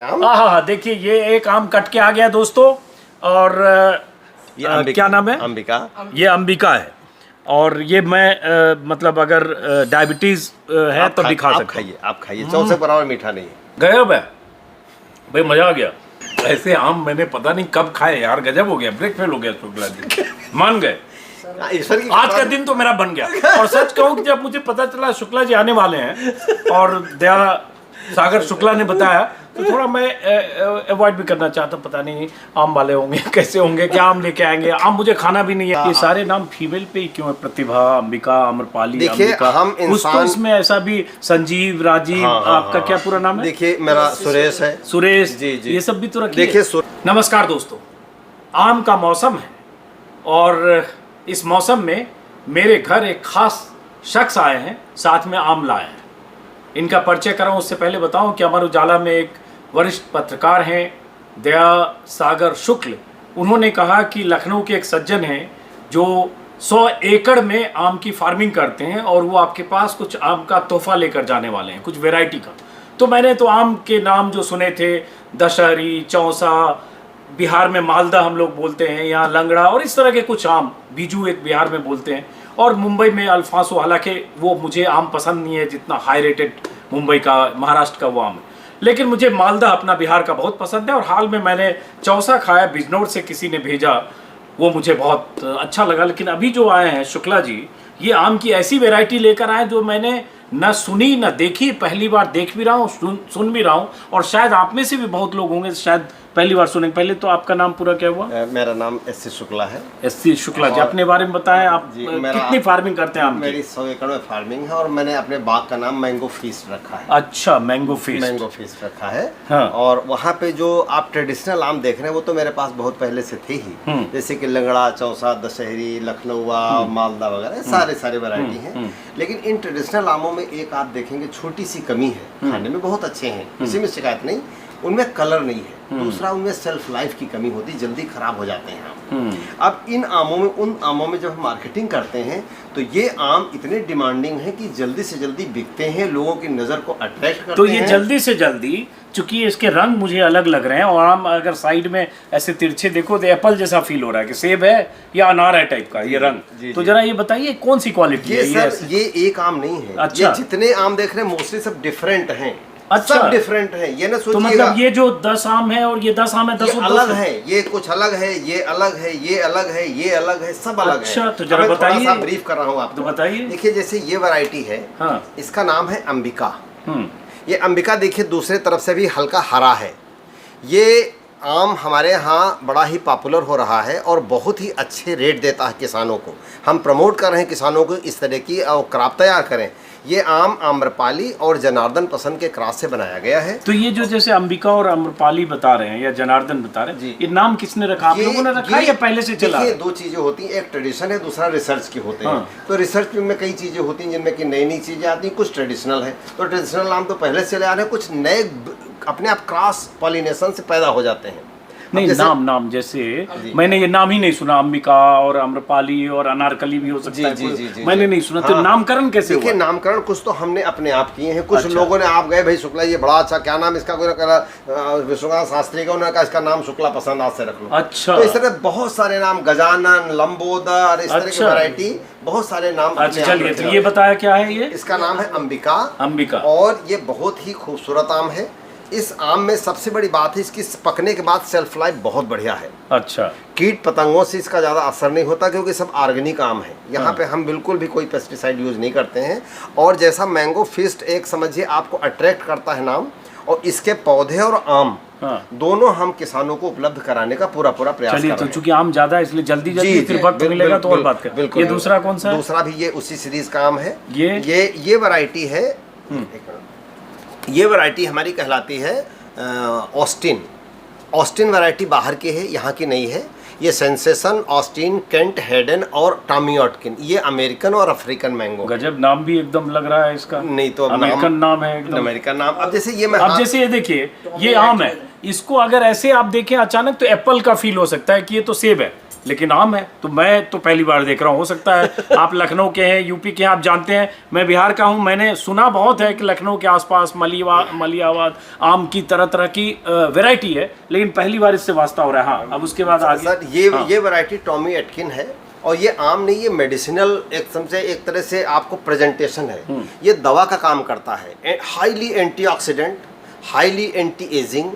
हाँ हाँ हाँ, देखिए ये एक आम कट के आ गया दोस्तों। और ये क्या नाम है? अंबिका। ये अंबिका है। और ये मैं मतलब अगर डायबिटीज है तो भी खा सकता हूँ। आप खाइए, चाव से बराबर मीठा नहीं है। गजब है भाई, मजा आ गया। ऐसे आम मैंने पता नहीं कब खाए यार, गजब हो गया, ब्रेक फेल हो गया शुक्ला जी। मान गए, आज का दिन तो मेरा बन गया। और सच कहूं कि जब मुझे पता चला शुक्ला जी आने वाले हैं और दया सागर शुक्ला ने बताया, तो थोड़ा मैं अवॉइड भी करना चाहता। पता नहीं आम वाले होंगे, कैसे होंगे, क्या आम लेके आएंगे। आम मुझे खाना भी नहीं है। ये सारे नाम फीमेल पे ही क्यों है? प्रतिभा, अंबिका, आम्रपाली, देखिए हम इंसान, कुछ इसमें ऐसा भी संजीव, राजीव, आपका क्या पूरा नाम है? देखिए मेरा सुरेश है। सुरेश जी जी, ये सब भी तो रखिए। देखिए नमस्कार दोस्तों, आम का मौसम है और इस मौसम में मेरे घर एक खास शख्स आए हैं, साथ में आम लाए हैं। इनका परिचय कराऊं उससे पहले बताऊं कि अमर उजाला में एक वरिष्ठ पत्रकार हैं दया सागर शुक्ल। उन्होंने कहा कि लखनऊ के एक सज्जन हैं जो 100 एकड़ में आम की फार्मिंग करते हैं और वो आपके पास कुछ आम का तोहफा लेकर जाने वाले हैं, कुछ वैरायटी का। तो मैंने तो आम के नाम जो सुने थे, दशहरी, चौसा, बिहार में मालदा हम लोग बोलते हैं, यहाँ लंगड़ा और इस तरह के कुछ आम, बीजू एक बिहार में बोलते हैं, और मुंबई में अल्फांसो। हालांकि वो मुझे आम पसंद नहीं है जितना हाई रेटेड मुंबई का, महाराष्ट्र का वो आम है, लेकिन मुझे मालदा अपना बिहार का बहुत पसंद है। और हाल में मैंने चौसा खाया, बिजनौर से किसी ने भेजा, वो मुझे बहुत अच्छा लगा। लेकिन अभी जो आए हैं शुक्ला जी, ये आम की ऐसी वैरायटी लेकर आए जो मैंने न सुनी न देखी, पहली बार देख भी रहा हूँ, सुन भी रहा हूँ, और शायद आप में से भी बहुत लोग होंगे शायद पहली बार सुनेंगे। पहले तो आपका नाम पूरा क्या हुआ? मेरा नाम एस.सी. शुक्ला है। एस.सी. शुक्ला जी, अपने बारे में बताएं। आप कितनी फार्मिंग करते हैं आम की? मेरी 100 एकड़ में फार्मिंग है और मैंने अपने बाग का नाम मैंगो फीस्ट रखा है। अच्छा, मैंगो फीस्ट रखा है। हाँ। और वहाँ पे जो आप ट्रेडिशनल आम देख रहे हैं वो तो मेरे पास बहुत पहले से थे ही, जैसे कि लंगड़ा, चौसा, दशहरी, लखनऊआ, मालदा वगैरह सारे वैरायटी हैं। लेकिन इन ट्रेडिशनल आमों में एक आप देखेंगे छोटी सी कमी है, खाने में बहुत अच्छे हैं, किसी में शिकायत नहीं, उनमें कलर नहीं है। दूसरा, उनमें सेल्फ लाइफ की कमी होती, जल्दी खराब हो जाते हैं आम। अब इन आमों में, उन आमों में जब हम मार्केटिंग करते हैं तो ये आम इतने डिमांडिंग है कि जल्दी से जल्दी बिकते हैं, लोगों की नज़र को अट्रैक्ट करते हैं। तो ये जल्दी से जल्दी, चूंकि इसके रंग मुझे अलग लग रहे हैं और आम अगर साइड में ऐसे तिरछे देखो तो एप्पल जैसा फील हो रहा है कि सेब है या अनार है टाइप का ये रंग। तो जरा ये बताइए कौन सी क्वालिटी है ये? सर ये एक आम नहीं है। अच्छा। ये जितने आम देख रहे हैं मोस्टली सब डिफरेंट हैं। अच्छा, सब डिफरेंट है। ये ना सोचिएगा, तो मतलब ये जो 10 आम है और ये 10 आम है, 10 अलग है, ये कुछ अलग है, ये अलग है, ये अलग है, ये अलग है, सब अलग है। अच्छा, तो जरा बताइए। थोड़ा सा ब्रीफ कर रहा हूँ आपको। तो बताइए। देखिए जैसे ये वैरायटी है, हाँ। इसका नाम है अंबिका। ये अंबिका देखिए दूसरे तरफ से भी हल्का हरा है। ये आम हमारे यहाँ बड़ा ही पॉपुलर हो रहा है और बहुत ही अच्छे रेट देता है किसानों को। हम प्रमोट कर रहे हैं किसानों को इस तरह की क्रॉप तैयार करें। ये आम आम्रपाली और जनार्दन पसंद के क्रॉस से बनाया गया है। तो ये जो जैसे अंबिका और आम्रपाली बता रहे हैं या जनार्दन बता रहे हैं, ये नाम किसने रखा? आप लोगों ने रखा है या पहले से चला? देखिए दो चीजें होती हैं, एक ट्रेडिशन है, दूसरा रिसर्च की होते हैं। तो रिसर्च में कई चीजें होती हैं जिनमें कि नई नई चीजें आती हैं, कुछ ट्रेडिशनल है। तो ट्रेडिशनल नाम तो पहले से चले आ रहे हैं, कुछ नए अपने आप क्रॉस पॉलिनेशन से पैदा हो जाते हैं। नहीं, नाम जैसे मैंने ये नाम ही नहीं सुना, अंबिका और आम्रपाली और अनारकली भी हो सकता है, मैंने नहीं सुना। तो नामकरण कैसे हुआ? नामकरण कुछ तो हमने अपने आप किए हैं, कुछ लोगों ने, आप गए भाई शुक्ला ये बड़ा अच्छा, क्या नाम इसका, कोई विश्वनाथ शास्त्री का, उन्होंने कहा इसका नाम शुक्ला पसंद, आज से रख लो। अच्छा, तो इस तरह बहुत सारे नाम, गजानन, लंबोदर, इस तरह की वैरायटी, बहुत सारे नाम। अच्छा चलिए, तो ये बताया क्या है? ये इसका नाम है अंबिका। और ये बहुत ही खूबसूरत आम है। इस आम में सबसे बड़ी बात है इसकी पकने के बाद सेल्फ लाइफ बहुत बढ़िया है। अच्छा, कीट पतंगों से इसका ज़्यादा असर नहीं होता क्योंकि सब ऑर्गेनिक आम है। यहाँ पे हम बिल्कुल भी कोई पेस्टिसाइड यूज़ नहीं करते हैं। और जैसा मैंगो फीस्ट एक समझिए आपको अट्रैक्ट करता है नाम, और इसके पौधे और आम दोनों हम किसानों को उपलब्ध कराने का पूरा प्रयास कर रहे हैं। तो चूंकि आम ज्यादा है इसलिए जल्दी फिर वक्त मिलेगा तो और बात करें। बिल्कुल। ये दूसरा कौन सा है? दूसरा भी ये उसी सीरीज का आम है। ये वैरायटी है, ये वैरायटी हमारी कहलाती है ऑस्टिन वैरायटी बाहर की है, यहाँ की नहीं है। ये सेंसेशन, ऑस्टिन, केंट, हेडन और टॉमी ऑटकिन, ये अमेरिकन और अफ्रीकन मैंगो। गजब नाम भी एकदम लग रहा है इसका। नहीं तो अमेरिकन नाम है एकदम, अमेरिकन नाम। अब जैसे ये अब जैसे ये देखिए, ये आम है, इसको अगर ऐसे आप देखें अचानक तो एप्पल का फील हो सकता है कि ये तो सेब है, लेकिन आम है। तो मैं तो पहली बार देख रहा हूँ। हो सकता है आप लखनऊ के हैं, यूपी के हैं, आप जानते हैं, मैं बिहार का हूँ। मैंने सुना बहुत है कि लखनऊ के आसपास मलियाबाद आम की तरह तरह की वैरायटी है, लेकिन पहली बार इससे वास्ता हो रहा है। हाँ, अब उसके बाद आगे सर ये वैरायटी टॉमी एटकिन है, और ये आम नहीं, ये मेडिसिनल एक तरह से आपको प्रेजेंटेशन है। ये दवा का काम करता है, highly antioxidant, highly anti ageing,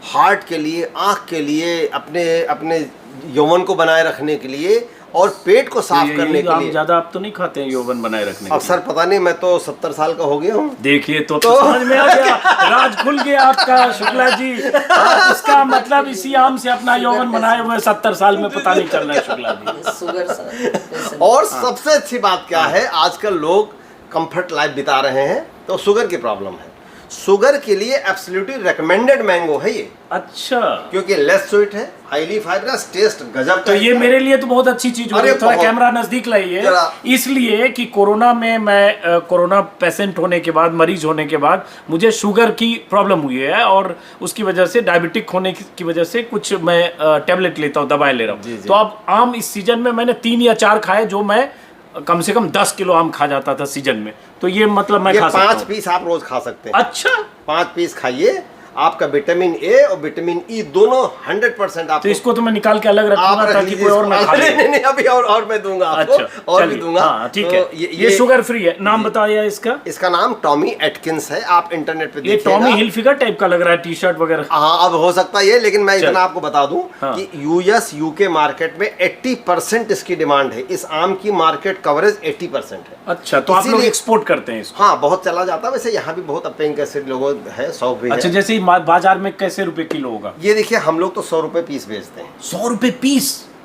heart के लिए, आँख के लिए, अपने यौवन को बनाए रखने के लिए, और पेट को साफ करने के लिए। ज्यादा आप तो नहीं खाते हैं यौवन बनाए रखने के लिए? सर पता नहीं, मैं तो 70 साल का हो गया हूँ। देखिए तो समझ में आ गया, राज खुल गया आपका शुक्ला जी। इसका मतलब इसी आम से अपना यौवन बनाए हुए 70 साल में पता नहीं चल रहा है शुक्ला जी। और सबसे अच्छी बात क्या है, आजकल लोग कंफर्ट लाइफ बिता रहे हैं, तो शुगर की प्रॉब्लम है। शुगर के लिए एब्सोल्युटली रिकमेंडेड मैंगो है ये। अच्छा, क्योंकि लेस स्वीट है, हाईली फाइबरस, टेस्ट गजब। तो ये मेरे लिए तो बहुत अच्छी चीज हो रही है। थोड़ा कैमरा नजदीक लाइए, इसलिए कि कोरोना में मैं कोरोना पेशेंट होने के बाद, मरीज होने के बाद मुझे शुगर की प्रॉब्लम हुई है, और उसकी वजह से डायबिटिक होने की वजह से कुछ मैं टेबलेट लेता हूँ, दवाएं ले रहा हूँ। तो अब आम इस सीजन में मैंने 3 या 4 खाए, जो मैं कम से कम 10 किलो आम खा जाता था सीजन में। तो ये मतलब मैं खा सकता हूं। 5 पीस आप रोज खा सकते हैं। अच्छा, 5 पीस खाइए, आपका विटामिन ए और विटामिन ई दोनों 100% आप। तो इसको तो मैं निकाल के अलग रखूंगा ताकि कोई और ना खा ले। नहीं, अभी और मैं दूंगा आपको। अच्छा, और भी दूंगा। हाँ, ठीक है। ये शुगर फ्री है। नाम बताइए इसका। इसका नाम टॉमी एटकिंस है, आप इंटरनेट पे देखिए। ये टॉमी हिलफिगर टाइप का लग रहा है, टी शर्ट वगैरह। हाँ, अब हो सकता है, लेकिन मैं इतना आपको बता दूं कि यूएस यूके मार्केट में 80% इसकी डिमांड है। इस आम की मार्केट कवरेज 80% है। अच्छा, तो आप लोग एक्सपोर्ट करते हैं इसको? हाँ, बहुत चला जाता है। वैसे यहाँ भी बहुत अपेंग कैसे लोगों है, शौक भी है। अच्छा, जैसे बाजार में कैसे रुपए किलो होगा? ये देखिए, हम लोग तो 100 रुपए पीस बेचते हैं। 100 रुपए पीस?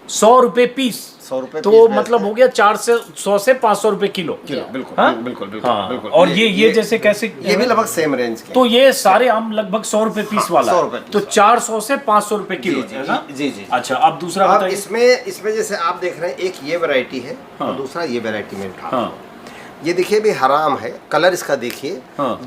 100 रुपए पीस? 100 रुपए तो मतलब हो गया 100 से 500 रुपए किलो। बिल्कुल। हाँ? बिल्कुल। हाँ। और ये जैसे कैसे? ये भी लगभग सेम रेंज के। तो ये सारे आम लगभग 100 रुपए पीस वाला 100 रुपए। तो 400 से 500 रुपए किलो। जी। अच्छा, अब दूसरा बताइए। इसमें जैसे आप देख रहे हैं, एक ये वैरायटी है और दूसरा ये वैरायटी में उठा। ये देखिए भी हराम है, कलर इसका देखिए।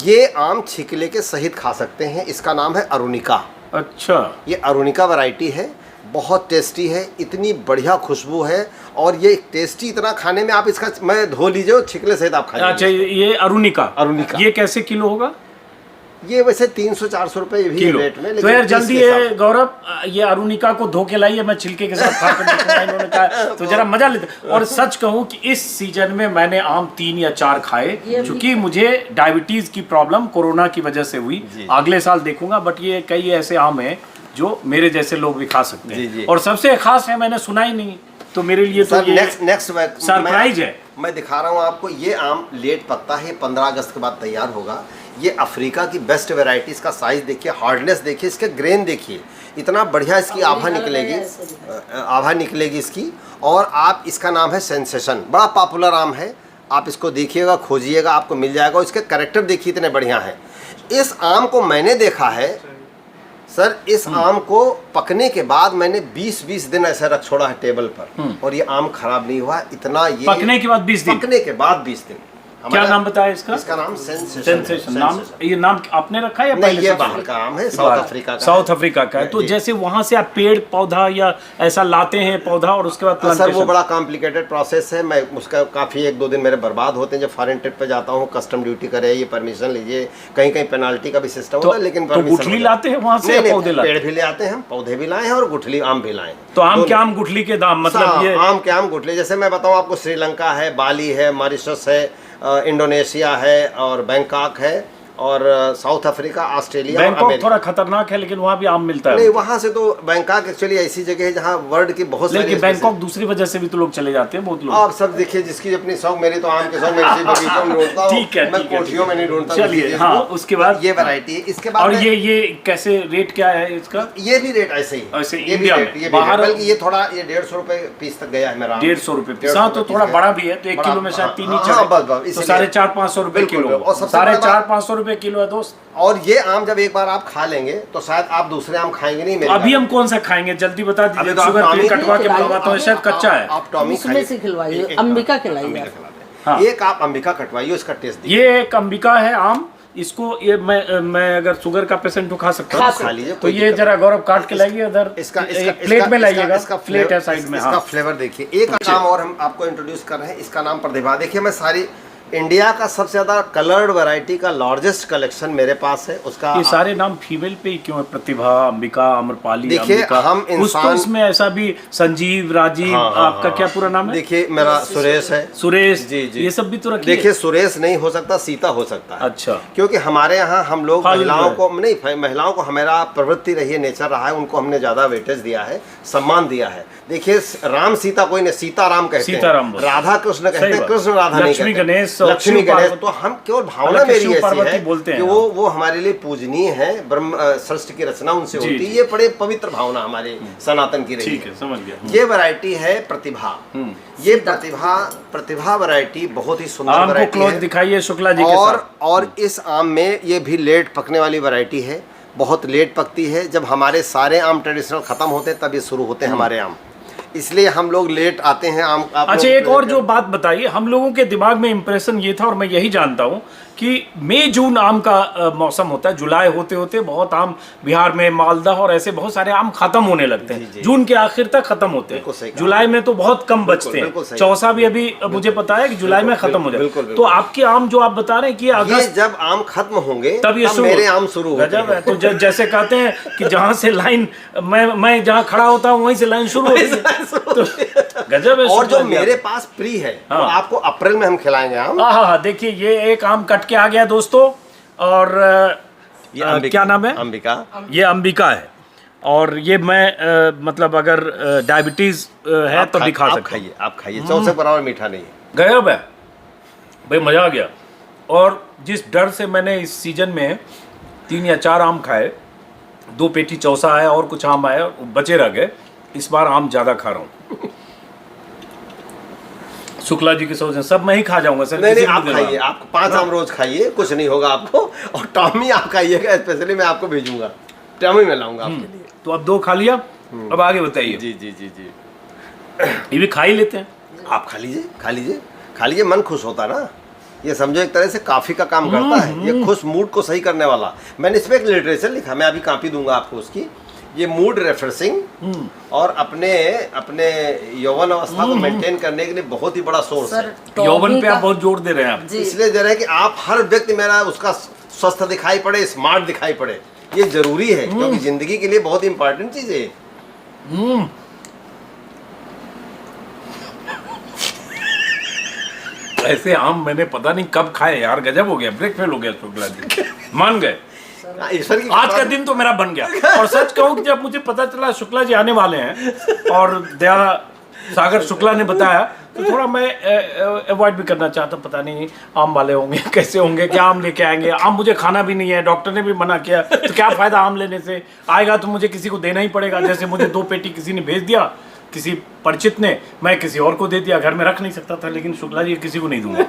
ये आम छिकले के सहित खा सकते हैं। इसका नाम है अरुणिका। अच्छा, ये अरुणिका वैरायटी है, बहुत टेस्टी है, इतनी बढ़िया खुशबू है, और ये टेस्टी इतना, खाने में आप इसका मैं धो लीजिए, छिकले सहित आप खाइए। अच्छा, ये अरुणिका ये कैसे किलो होगा? ये वैसे 300-400 रुपए भी रेट में। तो यार जल्दी है गौरव, ये अरुणिका को धो के लाइए, मैं छिलके के साथ खा कर देखूंगा। इन्होंने कहा तो जरा मजा लेते। और सच कहूं कि इस सीजन में मैंने आम 3 या 4 खाए, क्योंकि मुझे डायबिटीज की प्रॉब्लम कोरोना की वजह से हुई। अगले साल देखूंगा, बट ये कई ऐसे आम है जो मेरे जैसे लोग भी खा सकते हैं। और सबसे खास है, मैंने सुना ही नहीं, तो मेरे लिए तो ये नेक्स्ट सरप्राइज है। मैं दिखा रहा हूँ आपको। ये आम लेट पकता है, 15 अगस्त के बाद तैयार होगा। ये अफ्रीका की बेस्ट वेराइटी। इसका साइज देखिए, हार्डनेस देखिए, इसके ग्रेन देखिए, इतना बढ़िया इसकी आभा निकलेगी इसकी। और आप, इसका नाम है सेंसेशन, बड़ा पॉपुलर आम है। आप इसको देखिएगा, खोजिएगा, आपको मिल जाएगा। और इसके कैरेक्टर देखिए, इतने बढ़िया हैं। इस आम को मैंने देखा है सर, इस आम को पकने के बाद मैंने 20 दिन ऐसे रख छोड़ा है टेबल पर, और ये आम खराब नहीं हुआ। इतना ये पकने के बाद 20 दिन? पकने के बाद 20 दिन। क्या नाम बताया इसका? इसका नाम सेंसेशन। नाम, ये नाम आपने रखा है या नहीं? ये बाहर का आम है, साउथ अफ्रीका का। साउथ अफ्रीका का है। तो जैसे वहां से आप पेड़ पौधा या ऐसा लाते हैं पौधा, और उसके बाद सर वो बड़ा कॉम्प्लिकेटेड प्रोसेस है। मैं उसका काफी 1-2 दिन मेरे बर्बाद होते हैं। जब फॉरेन ट्रिप पे जाता हूँ, कस्टम ड्यूटी करे, ये परमिशन लीजिए, कहीं पेनाल्टी का भी सिस्टम होता है। लेकिन गुठली लाते हैं वहां से, पौधे पेड़ भी ले आते हैं हम, पौधे भी लाए हैं, और गुठली आम भी लाए हैं। तो आम के आम गुठली के दाम, मतलब ये आम के आम गुठली, जैसे मैं बताऊँ आपको, श्रीलंका है, बाली है, मॉरिशस है, इंडोनेशिया है, और बैंकॉक है, और साउथ अफ्रीका, ऑस्ट्रेलिया। बैंकॉक थोड़ा खतरनाक है, लेकिन वहाँ भी आम मिलता है। नहीं, वहाँ से तो बैंकॉक एक्चुअली ऐसी जगह है जहाँ वर्ल्ड की बहुत सारी। लेकिन बैंकॉक दूसरी वजह से भी तो लोग चले जाते हैं, बहुत लोग। आप सब देखिए, जिसकी अपनी शौक, मेरी तो आम के शौक, मैं बगीचों में ढूंढता हूँ। ठीक है, मैं कोठियों में नहीं ढूंढता। चलिए, हाँ, उसके बाद ये वैरायटी है। इसके बाद और ये कैसे रेट क्या है इसका? ये भी रेट ऐसे ही, ऐसे इंडिया में बाहर, बल्कि ये थोड़ा, ये 150 रुपए पीस तक गया है मेरा। 150 रुपए पीस। हाँ, तो थोड़ा बड़ा भी है, तो 1 किलो में शायद 3 ही चले, तो 450-500 रुपए किलो। 450-500 रुपए किलो है दोस्त। और ये आम जब एक बार आप खा लेंगे तो शायद आप दूसरे आम खाएंगे नहीं। मेरे अभी हम कौन सा खाएंगे, जल्दी बता दीजिए। शुगर फ्री कटवा के बुलवाता हूँ, शायद कच्चा है। आप टॉमी से खिलवाइए, अंबिका खिलाइए। एक आप अंबिका कटवाइए, उसका टेस्ट। ये एक अंबिका है आम, इसको ये मैं अगर शुगर का पेशेंट हूँ खा सकता हूँ? खा लीजिए, तो कोई ये दिक्कत जरा गौरव काट के लाइए उधर, इसका प्लेट में लाइएगा, प्लेट है साइड में। इसका फ्लेवर देखिए। एक नाम और हम आपको इंट्रोड्यूस कर रहे हैं, इसका नाम प्रतिभा। देखिए मैं सारी इंडिया का सबसे ज्यादा कलर्ड वैरायटी का लार्जेस्ट कलेक्शन मेरे पास है। उसका ये सारे नाम फीमेल पे ही क्यों है? प्रतिभा, अंबिका, अमरपाली, देखिए अंबिका, हम कुछ तो इंसान इसमें ऐसा भी, संजीव, राजीव, आपका क्या पूरा नाम है? देखिए मेरा सुरेश है। सुरेश जी जी, ये सब भी तो रखिए। देखिए सुरेश नहीं हो सकता, सीता हो सकता है। अच्छा, क्योंकि हमारे यहाँ हम लोग हाँ, महिलाओं को नहीं, महिलाओं को हमारा प्रवृत्ति रही है, नेचर रहा है, उनको हमने ज्यादा वेटेज दिया है, सम्मान दिया है। देखिए राम सीता कोई नहीं, सीता राम कहते सीताराम हैं, राधा कृष्ण कहते हैं, कृष्ण राधा नहीं लक्ष्मी कहते, गणेश, लक्ष्मी गणेश। तो हम केवल भावना मेरी ऐसी है बोलते हैं कि वो हमारे लिए पूजनीय है, ब्रह्म सृष्टि की रचना उनसे होती है। ये बड़े पवित्र भावना हमारे सनातन की रही ठीक है, समझ गया। ये वैरायटी है प्रतिभा। ये प्रतिभा वैरायटी बहुत ही सुंदर आम को वैरायटी क्लोज है। दिखाइए शुक्ला जी के साथ। और इस आम में ये भी लेट पकने वाली वैरायटी है, बहुत लेट पकती है। जब हमारे सारे आम ट्रेडिशनल खत्म होते हैं तब ये शुरू होते हैं हमारे आम, इसलिए हम लोग लेट आते हैं आम। अच्छा, एक और जो बात बताइए, हम लोगों के दिमाग में इंप्रेशन ये था और मैं यही जानता हूँ कि मई जून आम का मौसम होता है, जुलाई होते होते बहुत आम बिहार में, मालदह और ऐसे बहुत सारे आम खत्म होने लगते हैं, जून के आखिर तक खत्म होते हैं, जुलाई में तो बहुत कम बचते हैं। चौसा भी अभी मुझे पता है कि जुलाई में खत्म हो जाए। तो आपके आम जो आप बता रहे हैं कि अगस्त जब आम खत्म होंगे तब ये मेरे आम शुरू होते हैं। तो जैसे कहते हैं कि जहाँ से लाइन मैं जहाँ खड़ा होता हूँ वहीं से लाइन शुरू होती है। गजब है। और जो मेरे पास प्री है वो आपको अप्रैल में हम खिलाएंगे आम। हाँ, देखिए ये एक आम कट के आ गया दोस्तों, और ये क्या नाम है? अंबिका। ये अंबिका है, और ये मैं मतलब अगर डायबिटीज है तो भी खा सकता हूँ। आप खाइए, चौसे बराबर मीठा नहीं है। गजब है भाई, मजा आ गया। और जिस डर से मैंने इस सीजन में 3 या 4 आम खाए, 2 पेटी चौसा आया और कुछ आम आया बचे रह गए, इस बार आम ज्यादा खा रहा हूँ। शुक्ला जी की सोच है सब मैं ही खा जाऊंगा सर। नहीं, आप खाइए, आप 5 आम रोज खाइए, कुछ नहीं होगा आपको। और टॉमी आप खाइएगा, स्पेशली मैं आपको भेजूंगा, टॉमी में लाऊंगा आपके लिए। तो अब 2 खा लिया, अब आगे बताइए। जी जी जी जी, ये भी खा ही लेते हैं। आप खा लीजिए, खा लीजिए, खा लीजिए, मन खुश होता है ना। ये समझो एक तरह से काफी का काम करता है, ये खुश मूड को सही करने वाला। मैंने इस पे एक लिटरेचर लिखा, मैं अभी कॉपी दूंगा आपको उसकी। ये मूड रिफ्रेशिंग और अपने यौवन अवस्था को मेंटेन करने के लिए बहुत ही बड़ा सोर्स है। यौवन पे आप बहुत जोर दे रहे हैं आप। इसलिए दे रहे हैं कि आप हर व्यक्ति मेरा उसका स्वस्थ दिखाई पड़े, स्मार्ट दिखाई पड़े, ये जरूरी है, क्योंकि जिंदगी के लिए बहुत इंपॉर्टेंट चीज है। ऐसे आम मैंने पता नहीं कब खाए यार, गजब हो गया, ब्रेक फेल हो गया शुक्ला जी, मान गए। आज का दिन तो मेरा बन गया। और सच कहूं कि जब मुझे पता चला शुक्ला जी आने वाले हैं और दया सागर शुक्ला ने बताया, तो थोड़ा मैं अवॉइड भी करना चाहता, पता नहीं आम वाले होंगे, कैसे होंगे, क्या आम लेके आएंगे। आम मुझे खाना भी नहीं है, डॉक्टर ने भी मना किया, तो क्या फायदा आम लेने से, आएगा तो मुझे किसी को देना ही पड़ेगा। जैसे मुझे 2 पेटी किसी ने भेज दिया, किसी परिचित ने, मैं किसी और को दे दिया, घर में रख नहीं सकता था, लेकिन शुक्ला जी किसी को नहीं दूंगा।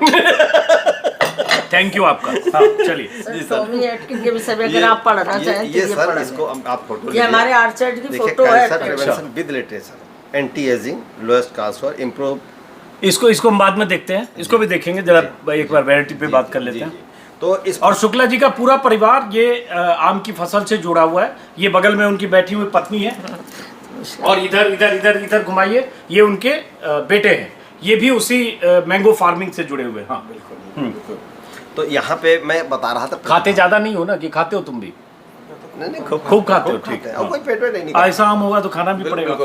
थैंक यू आपका। हाँ चलिए टॉमी एटकिंस के विषय में अगर आप पढ़ना चाहें तो ये सर इसको आप फोटो, ये हमारे आर्चर्ड की फोटो है। Prevention with literature, anti ageing, lowest transfer, improve. इसको हम बाद में देखते हैं, इसको भी देखेंगे, जरा एक बार वैरायटी पे बात कर लेते हैं। तो इस और शुक्ला जी का पूरा परिवार ये आम की फसल से जुड़ा हुआ है। ये बगल में उनकी बैठी हुई पत्नी है, और इधर इधर इधर इधर घुमाइए, ये उनके बेटे हैं, ये भी उसी मैंगो फार्मिंग से जुड़े हुए हैं। हाँ बिल्कुल। तो यहाँ पे मैं बता रहा था, खाते ज्यादा नहीं हो ना, कि खाते हो तुम भी? नहीं, खूब खाते हो, ठीक है। और कोई पेट में नहीं निकलता। ऐसा आम होगा तो खाना भी पड़ेगा।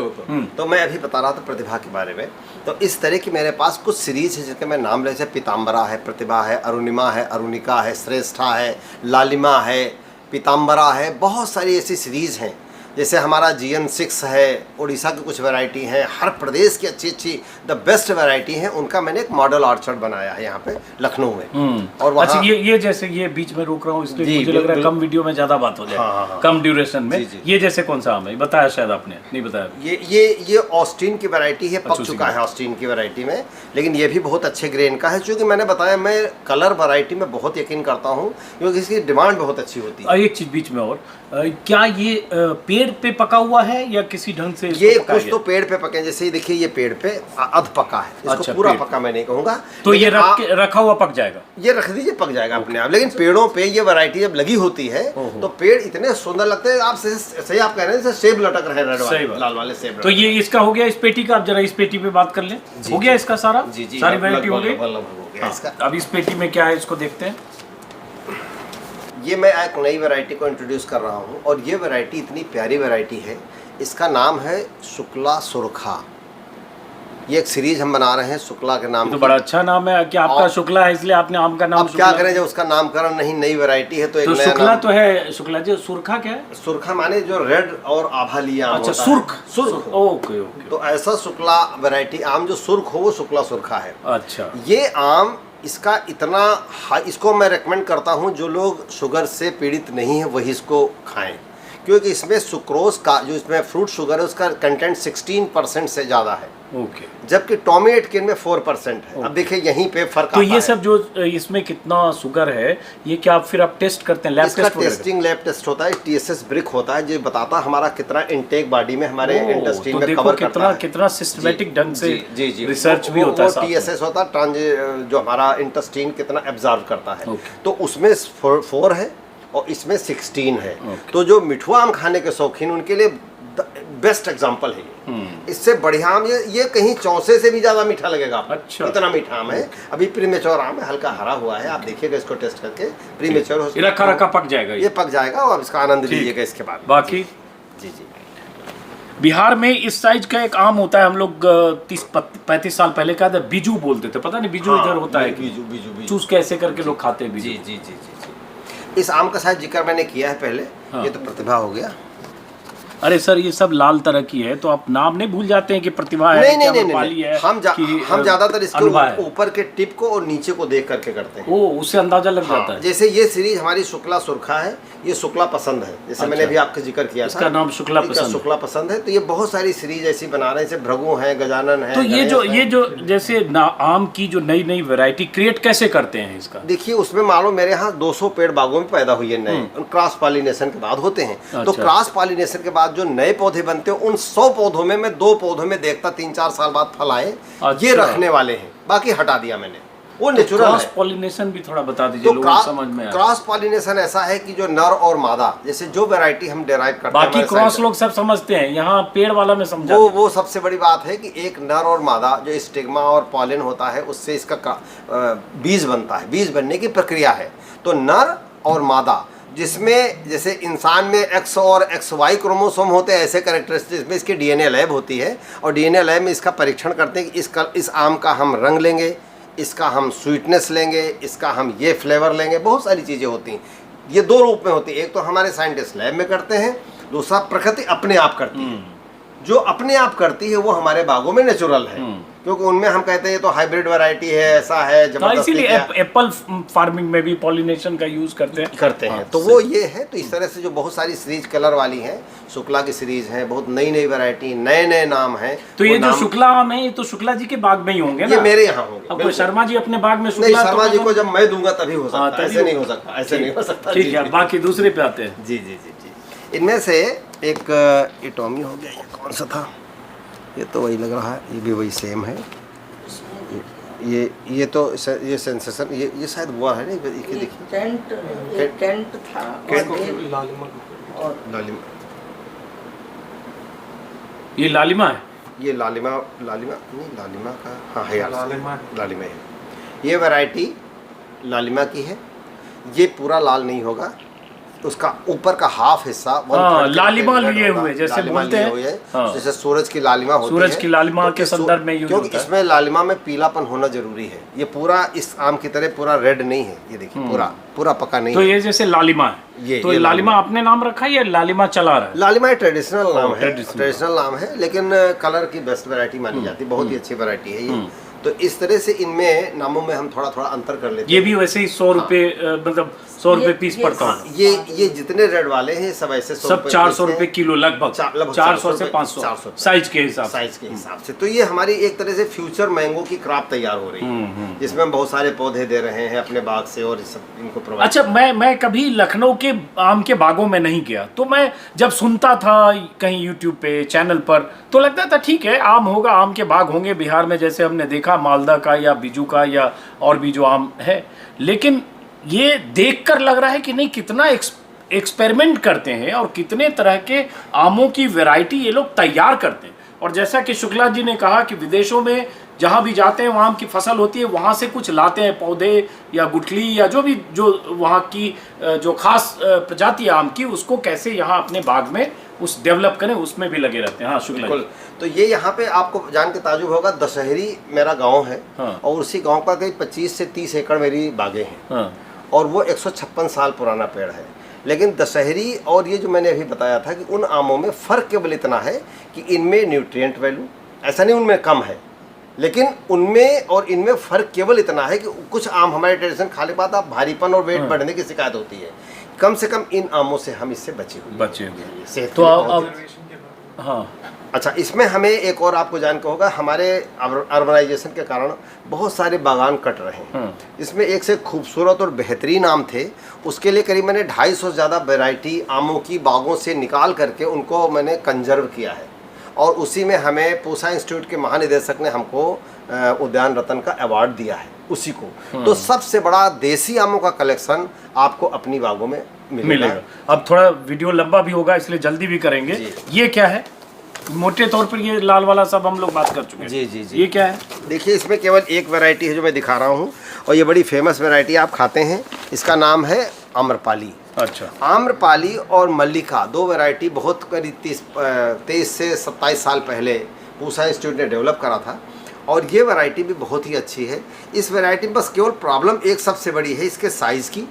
तो मैं अभी बता रहा था प्रतिभा के बारे में। तो इस तरह की मेरे पास कुछ सीरीज है जिसके मैं नाम ले, जैसे पीताम्बरा है, प्रतिभा है, अरुणिमा है, अरुणिका है, श्रेष्ठा है, लालिमा है, पीताम्बरा है, बहुत सारी ऐसी सीरीज हैं। जैसे हमारा GN6 है, उड़ीसा की कुछ वैरायटी हैं, हर प्रदेश की अच्छी अच्छी द बेस्ट वैरायटी हैं, उनका मैंने एक मॉडल ऑर्चर्ड बनाया है यहाँ पे लखनऊ में। और वहाँ अच्छा, ये जैसे ये बीच में रोक रहा हूँ इसलिए मुझे लग रहा है कम वीडियो में ज्यादा बात हो जाए। हाँ। कम ड्यूरेशन में। ये जैसे कौन सा आम है बताया, शायद आपने नहीं बताया। ये ऑस्टिन की वैरायटी है, पक चुका है ऑस्टिन की वैरायटी में, लेकिन ये भी बहुत अच्छे ग्रेन का है। चूँकि मैंने बताया मैं कलर वैरायटी में बहुत यकीन करता हूँ, क्योंकि इसकी डिमांड बहुत अच्छी होती है। एक चीज बीच में और, क्या ये पेड़ पे पका हुआ है या किसी ढंग से ये इसको पकाया कुछ तो पेड़ पे पके, जैसे ये देखिए ये पेड़ पे अध पका है, इसको अच्छा, पूरा पेड़। पका मैं नहीं कहूंगा। तो ये लेकिन रखा हुआ पक जाएगा? ये रख दीजिए पक जाएगा अपने आप। लेकिन पेड़ों पे ये वैरायटी जब लगी होती है तो पेड़ इतने सुंदर लगते हैं, आप सही आप कह रहे हैं जैसे सेब लटक रहे हैं, रेड सही वाले बात। लाल वाले सेब। तो ये इसका हो गया इस पेटी का। अब जरा इस पेटी पे बात कर लें। हो गया इसका सारा? जी सारी वैरायटी हो गई। हो गया इसका। अब इस पेटी में क्या है इसको देखते हैं। ये मैं एक नई वैरायटी को इंट्रोड्यूस कर रहा हूँ और ये वैरायटी इतनी प्यारी वैरायटी है, इसका नाम है शुक्ला सुरखा। ये एक सीरीज हम बना रहे हैं शुक्ला के नाम तो की। बड़ा अच्छा नाम है कि आपका शुक्ला है इसलिए आपने आम का नाम अब क्या करें, जब उसका नामकरण नहीं, नई वैरायटी है तो एक तो नया शुक्ला नाम। तो है, शुक्ला जी। सुरखा क्या है? सुरखा माने जो रेड और आभा लिया आम अच्छा, होता है। सुर्ख। सुर्ख। Okay okay. तो ऐसा शुक्ला वैरायटी आम जो सुर्ख हो वो शुक्ला सुरखा है। अच्छा, ये आम इसका इतना इसको मैं रेकमेंड करता हूँ, जो लोग शुगर से पीड़ित नहीं है वही इसको खाएं, क्योंकि इसमें सुक्रोज का जो इसमें फ्रूट शुगर है उसका कंटेंट 16% से ज़्यादा है, ओके। जबकि टॉमी एटकिन में 4% है। अब देखिए यहीं पे फर्क तो आता ये है। सब जो इसमें कितना शुगर है ये क्या फिर आप टेस्ट करते हैं? लैब इसका टेस्ट टेस्टिंग लैब टेस्ट होता है, TSS ब्रिक होता है जो बताता है हमारा कितना इनटेक बॉडी में हमारे इंटेस्टाइन तो में देखो कवर करता कितना है। कितना सिस्टमेटिक ढंग से जी रिसर्च भी होता है साथ में। TSS होता है जो हमारा इंटेस्टाइन कितना एब्जॉर्ब करता है। ओके। तो उसमें 4 है और इसमें 16 है। तो जो मिठुआ आम खाने के शौकीन उनके लिए बेस्ट एग्जांपल है ये। इससे बढ़िया आम ये कहीं चौसे से भी ज्यादा मीठा लगेगा आपको। अच्छा। इतना मीठा आम है। अभी प्रीमेच्योर आम है, हल्का हरा हुआ है, आप देखिएगा इसको टेस्ट करके। प्रीमेच्योर हो रखा रखा पक जाएगा ये पक जाएगा और इसका आनंद ठीक। लीजिएगा इसके बाद। बाकी जी जी बिहार में इस साइज का एक आम होता है, हम लोग 30-35 साल पहले का बीजू बोलते थे, पता नहीं बीजू इधर होता है कि बीजू बीजू बीजू। चूस कैसे करके लोग खाते हैं बीजू। जी जी जी जी जी। इस आम का शायद जिक्र मैंने किया है पहले। हाँ। ये तो प्रतिभा हो गया। अरे सर ये सब लाल तरह की है तो आप नाम नहीं भूल जाते हैं कि प्रतिभा है, नहीं क्या नहीं अम्रपाली नहीं, है हम कि ज्यादातर अनुभा है? इसके ऊपर के टिप को और नीचे को देख करके करते हैं। ओ, उससे अंदाजा लग हाँ, जाता है। जैसे ये सीरीज हमारी शुक्ला सुरखा है, ये शुक्ला पसंद है, जैसे अच्छा। मैंने अभी आपका जिक्र किया इसका था। नाम शुक्ला इनका पसंद है। शुक्ला पसंद है। तो ये बहुत सारी सीरीज ऐसी बना रहे हैं, जैसे भृगु है, गजानन है। तो ये गणेश जो है। जैसे आम की जो नई नई वैरायटी क्रिएट कैसे करते हैं इसका? देखिए उसमें मान लो मेरे यहाँ 200 पेड़ बागों में पैदा हुई है नए, क्रॉस पॉलिनेशन के बाद होते हैं। तो अच्छा। क्रॉस पॉलिनेशन के बाद जो नए पौधे बनते हैं उन 100 पौधों में मैं 2 पौधों में देखता 3-4 साल बाद फल आए। अच्छा। ये रखने वाले हैं, बाकी हटा दिया मैंने। वो नेचुरल क्रॉस है। पॉलिनेशन भी थोड़ा बता दीजिए, तो लोगों को समझ में आए। क्रॉस पॉलिनेशन ऐसा है कि जो नर और मादा, जैसे जो वैरायटी हम डिराइव करते हैं बाकी हमारे क्रॉस साइड लोग सब समझते हैं, यहाँ पेड़ वाला में समझा। वो सबसे बड़ी बात है कि एक नर और मादा जो स्टिग्मा और पॉलिन होता है उससे इसका बीज बनता है, बीज बनने की प्रक्रिया है। तो नर और मादा जिसमें जैसे इंसान में X और XY क्रोमोसोम होते हैं, ऐसे कैरेक्टरिस्टिक्स में इसकी DNA लैब होती है और DNA लैब में इसका परीक्षण करते हैं कि इस आम का हम रंग लेंगे, इसका हम स्वीटनेस लेंगे, इसका हम ये फ्लेवर लेंगे। बहुत सारी चीज़ें होती हैं। ये 2 रूप में होती है, एक तो हमारे साइंटिस्ट लैब में करते हैं, दूसरा प्रकृति अपने आप करती है। जो अपने आप करती है वो हमारे बागों में नेचुरल है, क्योंकि उनमें हम कहते हैं ये तो हाइब्रिड वैरायटी है, ऐसा है, तो जबरदस्ती इसीलिए किया। एप्पल फार्मिंग में भी पॉलिनेशन का यूज करते हैं। हाँ, तो वो ये है। तो इस तरह से जो बहुत सारी सीरीज कलर वाली हैं, शुक्ला की सीरीज है, बहुत नई नई वैरायटी, नए नए नाम हैं। तो ये जो शुक्ला आम है ये तो शुक्ला जी के बाग में ही होंगे ना? ये मेरे यहाँ होंगे। अब कोई शर्मा जी अपने बाग में नहीं, शुक्ला शर्मा जी तो को जब मैं दूंगा तभी हो हाँ, सकता है, तभी ऐसे नहीं हो- हो सकता, ऐसे नहीं हो सकता। ठीक जी, है, जी। बाकी दूसरे पे आते हैं। जी जी जी जी। इनमें से एक एटोमी हो गया, ये कौन सा था? ये तो वही लग रहा है, ये भी वही सेम है। ये तो ये सेंसेशन, ये शायद हुआ है ना, ये देखिए टेंट था और लालिमा। ये लालिमा है। ये लालिमा नहीं, लालिमा का हाँ है यार, लालिमा है। ये वैरायटी लालिमा की है। ये पूरा लाल नहीं होगा, उसका ऊपर का हाफ हिस्सा लालिमा लिए हुए जैसे बोलते हैं। हाँ। जैसे सूरज की लालिमा होती है, सूरज की लालिमा के संदर्भ में यूज क्योंकि होता है। इसमें लालिमा में पीलापन होना जरूरी है। ये पूरा इस आम की तरह पूरा रेड नहीं है, ये देखिए पूरा पका नहीं तो है। ये जैसे लालिमा है, तो ये लालिमा आपने नाम रखा है या लालिमा चला रहा है? लालिमा ट्रेडिशनल नाम है, ट्रेडिशनल ट्रेडिशनल नाम है, लेकिन कलर की बेस्ट वैरायटी मानी जाती है, बहुत ही अच्छी वैरायटी है ये। तो इस तरह से इनमें नामों में हम थोड़ा थोड़ा अंतर कर लेते ये हैं। भी वैसे ही 100 रुपए मतलब 100 रुपए पीस पड़ता है। ये जितने रेड वाले हैं सब ऐसे 100 सब रुपए 400 पीस हैं। रुपए किलो लगभग 400 से 500 400 साइज के हिसाब से। साइज के हिसाब से। तो ये हमारी एक तरह से फ्यूचर मैंगो की क्रॉप तैयार हो रही है, जिसमें हम बहुत सारे पौधे दे रहे हैं अपने बाग से और सब इनको प्रोवाइड। अच्छा, मैं कभी लखनऊ के आम के बागों में नहीं गया, तो मैं जब सुनता था कहीं यूट्यूब पे चैनल पर तो लगता था ठीक है आम होगा, आम के बाग होंगे बिहार में, जैसे हमने देखा मालदा का या बीजू का या और भी जो आम है। लेकिन ये देखकर लग रहा है कि नहीं, कितना एक्सपेरिमेंट करते हैं और कितने तरह के आमों की वैरायटी ये लोग तैयार करते हैं। और जैसा कि शुक्ला जी ने कहा कि विदेशों में जहाँ भी जाते हैं वहाँ आम की फसल होती है, वहाँ से कुछ लाते हैं पौधे या गुठली या जो भी जो वहाँ की जो खास प्रजाति है आम की, उसको कैसे यहाँ अपने बाग में उस डेवलप करें, उसमें भी लगे रहते हैं। हाँ शुक्ला जी। तो ये यहाँ पे आपको जान के ताजुब होगा, दशहरी मेरा गांव है। हाँ। और उसी गांव का करीब 25 से 30 एकड़ मेरी बागें हैं। हाँ। और वो 156 साल पुराना पेड़ है। लेकिन दशहरी और ये जो मैंने अभी बताया था कि उन आमों में फ़र्क केवल इतना है कि इनमें न्यूट्रिएंट वैल्यू, ऐसा नहीं उनमें कम है, लेकिन उनमें और इनमें फ़र्क केवल इतना है कि कुछ आम हमारे ट्रेडिशन खाने के बाद आप भारीपन और वेट बढ़ने की शिकायत होती है, कम से कम इन आमों से हम इससे बचे हुए सेहत तो अब हाँ। अच्छा, इसमें हमें एक और आपको जान के होगा, हमारे अर्बनाइजेशन के कारण बहुत सारे बागान कट रहे हैं। इसमें एक से खूबसूरत और बेहतरीन आम थे, उसके लिए करीब मैंने 250 से ज़्यादा वैरायटी आमों की बागों से निकाल करके उनको मैंने कंजर्व किया है। और उसी में हमें पूसा इंस्टीट्यूट के महानिदेशक ने हमको उद्यान रत्न का अवार्ड दिया है उसी को। तो सबसे बड़ा देसी आमों का कलेक्शन आपको अपनी बागों में मिलेगा। अब थोड़ा वीडियो लंबा भी होगा इसलिए जल्दी भी करेंगे। ये क्या है? मोटे तौर पर ये लाल वाला सब हम लोग बात कर चुके हैं। जी जी जी। ये क्या है? देखिए, इसमें केवल एक वैरायटी है जो मैं दिखा रहा हूँ, और ये बड़ी फेमस वैरायटी आप खाते हैं, इसका नाम है आम्रपाली। अच्छा। आम्रपाली और मल्लिका दो वैरायटी बहुत करीब 23 से 27 साल पहले पूसा इंस्टीट्यूट ने डेवलप करा था, और ये वैरायटी भी बहुत ही अच्छी है। इस वैरायटी में बस केवल प्रॉब्लम एक सबसे बड़ी है इसके साइज़ की,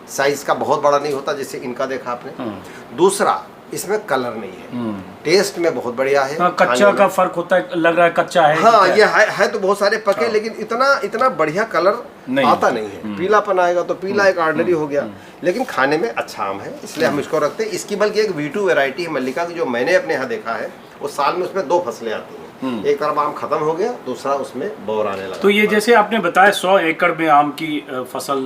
साइज़ का बहुत बड़ा नहीं होता जैसे इनका देखा आपने। दूसरा, इसमें कलर नहीं है, टेस्ट में बहुत बढ़िया है। कच्चा का फर्क होता है, लग रहा है कच्चा है। हाँ, ये है तो बहुत सारे पके, लेकिन इतना बढ़िया कलर आता नहीं है। पीलापन आएगा तो पीला एक ऑर्डिनरी हो गया, लेकिन खाने में अच्छा आम है, इसलिए हम इसको रखते हैं। इसकी बल्कि एक V2 वैरायटी है मल्लिका की, जो मैंने अपने यहाँ देखा है, वो साल में उसमें 2 फसलें आती हैं। एक तरफ आम खत्म हो गया, दूसरा उसमें बौर आने लगा। तो ये जैसे आपने बताया 100 एकड़ में आम की फसल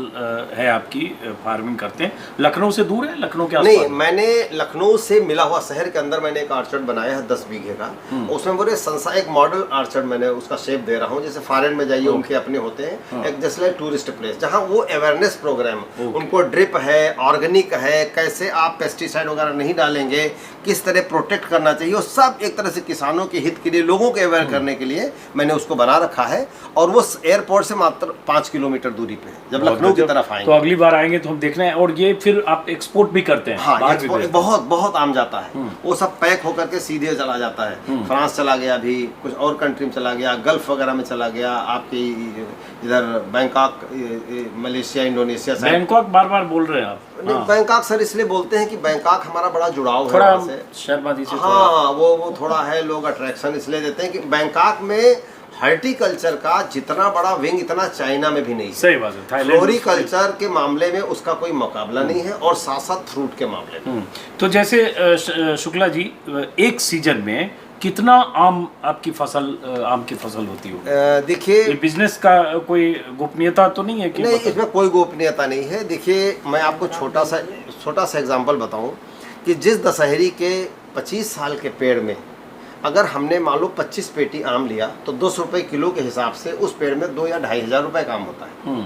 है आपकी, फार्मिंग करते हैं। लखनऊ से दूर है? लखनऊ के आसपास? नहीं, मैंने लखनऊ से मिला हुआ शहर के अंदर मैंने एक आर्चर्ड बनाया है 10 बीघे का। उसमें पूरे संसार एक मॉडल आर्चर्ड मैंने उसका शेप दे रहा हूँ। जैसे फॉरेन में जाइए, उनके अपने होते हैं एक जैसे टूरिस्ट प्लेस, जहाँ वो अवेयरनेस प्रोग्राम, उनको ड्रिप है, ऑर्गेनिक है, कैसे आप पेस्टिसाइड वगैरह नहीं डालेंगे, किस तरह प्रोटेक्ट करना चाहिए, और सब एक तरह से किसानों के हित के लिए, लोगों को अवेयर करने के लिए मैंने उसको बना रखा है। और वो एयरपोर्ट से मात्र 5 किलोमीटर दूरी पे है, जब लखनऊ की तरफ आएंगे। तो अगली बार आएंगे तो हम देखना है। और ये फिर आप एक्सपोर्ट भी करते हैं? हाँ, बहुत बहुत आम जाता है। वो सब पैक होकर के सीधे चला जाता है। फ्रांस चला गया, अभी कुछ और कंट्री में चला गया, गल्फ वगैरह में चला गया, आपकी इधर बैंकॉक, मलेशिया, इंडोनेशिया। बैंकॉक बार बार बोल रहे हैं आप? नहीं, बैंकॉक सर इसलिए बोलते हैं कि बैंकॉक हमारा बड़ा जुड़ाव है थोड़ा वहाँ से, शहरबाजी से। हाँ, वो थोड़ा है, लोग अट्रैक्शन इसलिए देते हैं कि बैंकॉक में हॉर्टिकल्चर का जितना बड़ा विंग इतना चाइना में भी नहीं है। सही बात है। फ्लोरिकल्चर के मामले में उसका कोई मुकाबला नहीं है, और साथ साथ फ्रूट के मामले में। तो जैसे शुक्ला जी, एक सीजन में कितना आम आपकी फसल, आम की फसल होती हो? देखिए, बिजनेस का कोई गोपनीयता तो नहीं है कि? नहीं, इसमें कोई गोपनीयता नहीं है। देखिए, मैं आपको छोटा सा एग्जांपल बताऊं कि जिस दशहरी के 25 साल के पेड़ में अगर हमने मान लो 25 पेटी आम लिया, तो 200 रुपये किलो के हिसाब से उस पेड़ में 2 या 2,500 रुपये का आम होता है।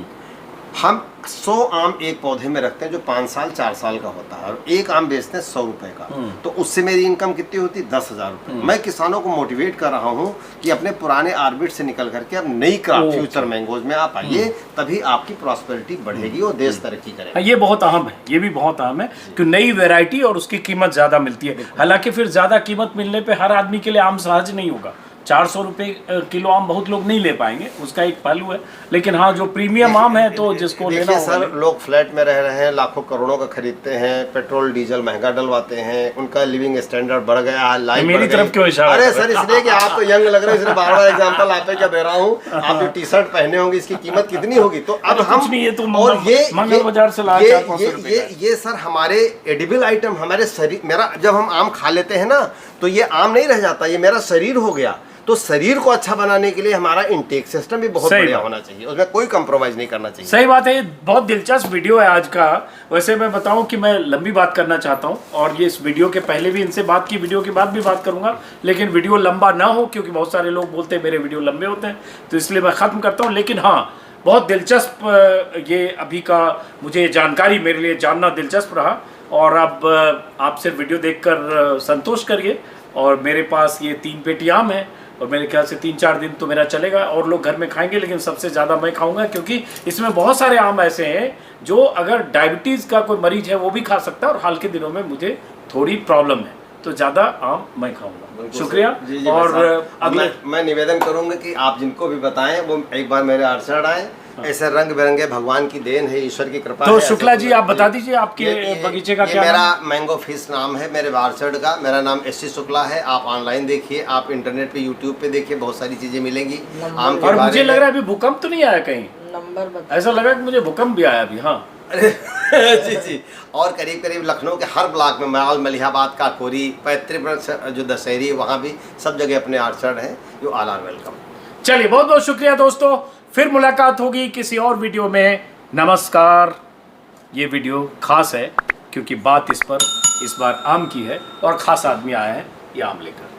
हम 100 आम एक पौधे में रखते हैं जो 5 साल 4 साल का होता है, और एक आम बेचते हैं 100 रुपए का। तो उससे मेरी इनकम कितनी होती है? 10,000 रुपये। मैं किसानों को मोटिवेट कर रहा हूँ कि अपने पुराने ऑर्बिट से निकल करके अब नई क्रॉप फ्यूचर मैंगोज में आप आइए, तभी आपकी प्रॉस्पेरिटी बढ़ेगी और देश तरक्की करेगा। ये बहुत अहम है, ये भी बहुत अहम है कि नई वैरायटी और उसकी कीमत ज़्यादा मिलती है। हालांकि फिर ज़्यादा कीमत मिलने पे हर आदमी के लिए आम सहज नहीं होगा। 400 रुपये किलो आम बहुत लोग नहीं ले पाएंगे, उसका एक पहलू है। लेकिन हाँ, जो प्रीमियम आम है तो जिसको लेना देखिए होगा। सर, लोग फ्लैट में रह रहे हैं, लाखों करोड़ों का खरीदते हैं, पेट्रोल डीजल महंगा डलवाते हैं, उनका लिविंग स्टैंडर्ड बढ़ गया है, लाइफ मेरी बढ़ तरफ गई। क्यों इशारा अरे कर रहे सर, इसलिए कि आप तो यंग लग रहे हो, इसलिए बार बार एग्जांपल आप पे क्या दे रहा हूँ। आप जो टी शर्ट पहने होंगे इसकी कीमत कितनी होगी? तो अब अरे हम कुछ नहीं, ये तो और मंगल बाजार से लाया 400-500 रुपए का है। ये सर हमारे एडिबल आइटम, हमारे शरीर, मेरा जब हम आम खा लेते हैं ना तो ये आम नहीं रह जाता, ये मेरा शरीर हो गया। तो शरीर को अच्छा बनाने के लिए हमारा इंटेक सिस्टम भी बहुत बढ़िया होना चाहिए, उसमें कोई कंप्रोमाइज नहीं करना चाहिए। सही बात है। ये बहुत दिलचस्प वीडियो है आज का। वैसे मैं बताऊं कि मैं लंबी बात करना चाहता हूं, और ये इस वीडियो के पहले भी इनसे बात की, वीडियो के बाद भी बात करूंगा, लेकिन वीडियो लंबा ना हो, क्योंकि बहुत सारे लोग बोलते हैं मेरे वीडियो लंबे होते हैं, तो इसलिए मैं ख़त्म करता हूँ। लेकिन हाँ, बहुत दिलचस्प ये अभी का मुझे जानकारी, मेरे लिए जानना दिलचस्प रहा। और अब आप सिर्फ वीडियो देखकर संतोष करिए। और मेरे पास ये 3 पेटी आम है, और मेरे ख्याल से 3-4 दिन तो मेरा चलेगा, और लोग घर में खाएंगे, लेकिन सबसे ज़्यादा मैं खाऊंगा, क्योंकि इसमें बहुत सारे आम ऐसे हैं जो अगर डायबिटीज़ का कोई मरीज है वो भी खा सकता है, और हाल के दिनों में मुझे थोड़ी प्रॉब्लम है, तो ज़्यादा आम मैं खाऊंगा। शुक्रिया। जी, और अगले मैं निवेदन करूंगा कि आप जिनको भी बताएं वो एक बार मेरे आर्चर्ड आए। ऐसे रंग बिरंगे भगवान की देन है, ईश्वर की कृपा है। तो शुक्ला जी, आप बता दीजिए आपके बगीचे का क्या मेरा नाम? मैंगो फिश नाम है मेरे आर्चर्ड का। मेरा नाम एस.सी. शुक्ला है। आप ऑनलाइन देखिए, आप इंटरनेट पे यूट्यूब पे देखिए, बहुत सारी चीजें मिलेंगी आम के और बारे मुझे में। लग रहा है अभी भूकंप तो नहीं आया कहीं? नंबर बता। ऐसा लगा कि मुझे भूकंप भी आया अभी। हाँ जी जी। और करीब करीब लखनऊ के हर ब्लॉक में, माल मलिहाबाद, काकोरी, पैतृक जो दशहरी, वहाँ भी सब जगह अपने आर्चर्ड हैं। You all are welcome. चलिए, बहुत बहुत शुक्रिया दोस्तों, फिर मुलाकात होगी किसी और वीडियो में। नमस्कार। ये वीडियो खास है क्योंकि बात इस बार आम की है, और खास आदमी आया है ये आम लेकर।